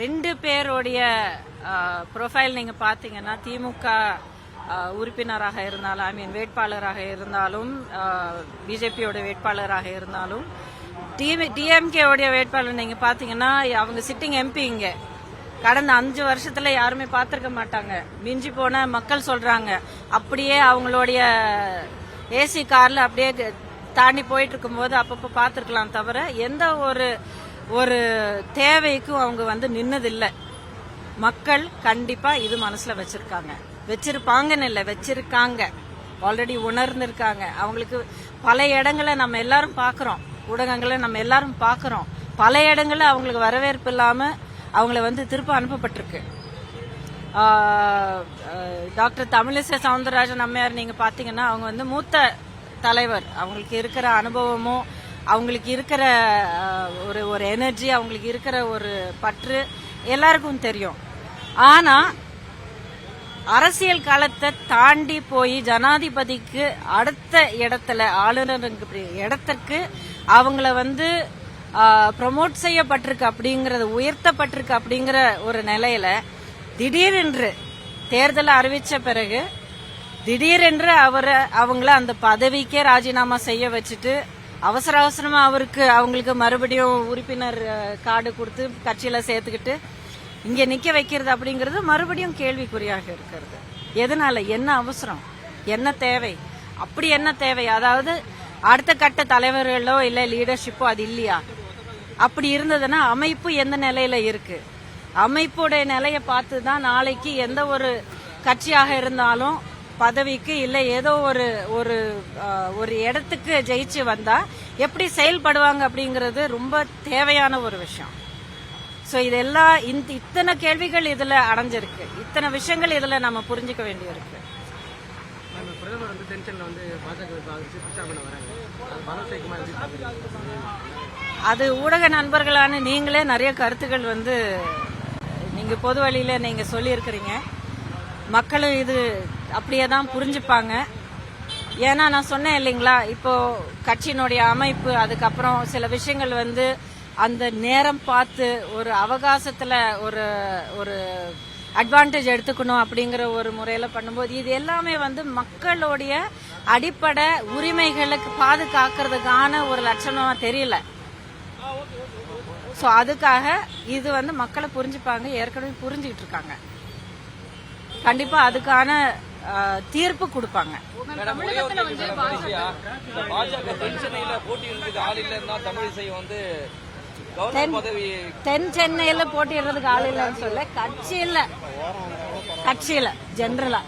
ரெண்டு பேருடைய ப்ரொஃபைல் நீங்க பாத்தீங்கன்னா திமுக உறுப்பினராக இருந்தாலும் வேட்பாளராக இருந்தாலும் பிஜேபியோட வேட்பாளராக இருந்தாலும் டிஎம்கே உடைய வேட்பாளர் நீங்க பாத்தீங்கன்னா அவங்க சிட்டிங் எம்பி இங்க கடந்த 5 வருஷத்துல யாருமே பார்த்திருக்க மாட்டாங்க. மிஞ்சி போன மக்கள் சொல்றாங்க அப்படியே அவங்களுடைய ஏசி கார்ல அப்படியே தாண்டி போயிட்டு இருக்கும்போது அப்பப்ப பார்த்திருக்கலாம் தவிர எந்த ஒரு தேவைக்கும் அவங்க நின்னதில்லை. மக்கள் கண்டிப்பா இது மனசுல வச்சிருப்பாங்கன்னு இல்ல, வச்சிருக்காங்க, ஆல்ரெடி உணர்ந்திருக்காங்க. அவங்களுக்கு பல இடங்களை நம்ம எல்லாரும் பாக்குறோம், ஊடகங்களை நம்ம எல்லாரும் பாக்குறோம். பல இடங்கள்ல அவங்களுக்கு வரவேற்பு இல்லாம அவங்கள திருப்ப அனுப்பப்பட்டிருக்கு. டாக்டர் தமிழிசை சவுந்தரராஜன் அம்மையார் நீங்க பாத்தீங்கன்னா அவங்க மூத்த தலைவர். அவங்களுக்கு இருக்கிற அனுபவமும் அவங்களுக்கு இருக்கிற ஒரு எனர்ஜி, அவங்களுக்கு இருக்கிற ஒரு பற்று எல்லாருக்கும் தெரியும். ஆனா அரசியல் காலத்தை தாண்டி போய் ஜனாதிபதிக்கு அடுத்த இடத்துல ஆளுநருக்கு இடத்துக்கு அவங்கள ப்ரமோட் செய்யப்பட்டிருக்கு அப்படிங்கறது, உயர்த்தப்பட்டிருக்கு அப்படிங்கிற ஒரு நிலையில திடீரென்று தேர்தல் அறிவிச்ச பிறகு திடீரென்று அவங்கள அந்த பதவிக்கே ராஜினாமா செய்ய வச்சுட்டு அவசர அவசரமா அவங்களுக்கு மறுபடியும் உறுப்பினர் கார்டு கொடுத்து கட்சியில சேர்த்துக்கிட்டு இங்க நிக்க வைக்கிறது அப்படிங்கறது மறுபடியும் கேள்விக்குறியாக இருக்கிறது. எதனால? என்ன அவசரம், என்ன தேவை, அப்படி என்ன தேவை? அதாவது அடுத்த கட்ட தலைவர்களோ இல்ல லீடர்ஷிப்போ அது இல்லையா? அப்படி இருந்ததுன்னா அமைப்பு எந்த நிலையில இருக்கு? அமைப்புடைய நிலையை பார்த்துதான் நாளைக்கு எந்த ஒரு கட்சியாக இருந்தாலும் பதவிக்கு இல்ல ஏதோ ஒரு இடத்துக்கு ஜெயிச்சு வந்தா எப்படி செயல்படுவாங்க அப்படிங்கறது ரொம்ப தேவையான ஒரு விஷயம். சோ இதெல்லாம் இத்தனை கேள்விகள் இதுல அடைஞ்சிருக்கு, இத்தனை விஷயங்கள் இதுல நம்ம புரிஞ்சுக்க வேண்டியிருக்கு. அது ஊடக நண்பர்களான நீங்களே நிறைய கருத்துக்கள் நீங்க பொது வழியில நீங்க சொல்லி இருக்கிறீங்க. மக்களும் இது அப்படியேதான் புரிஞ்சுப்பாங்க. ஏன்னா நான் சொன்னேன் இல்லைங்களா, இப்போ கட்சியினுடைய அமைப்பு, அதுக்கப்புறம் சில விஷயங்கள் அந்த நேரம் பார்த்து ஒரு அவகாசத்துல ஒரு அட்வான்டேஜ் எடுத்துக்கணும் அப்படிங்கிற ஒரு முறையில பண்ணும்போது இது எல்லாமே மக்களுடைய அடிப்படை உரிமைகளுக்கு பாதுகாக்கிறதுக்கான ஒரு லட்சணமா தெரியல. சோ அதுக்காக இது மக்களை புரிஞ்சுப்பாங்க, ஏற்கனவே புரிஞ்சுக்கிட்டு இருக்காங்க. கண்டிப்பா அதுக்கான தீர்ப்பு கொடுப்பாங்க. தென் சென்னையில போட்டியிடுறதுக்கு ஆள் இல்லைன்னு சொல்ல, கட்சியில ஜெனரலா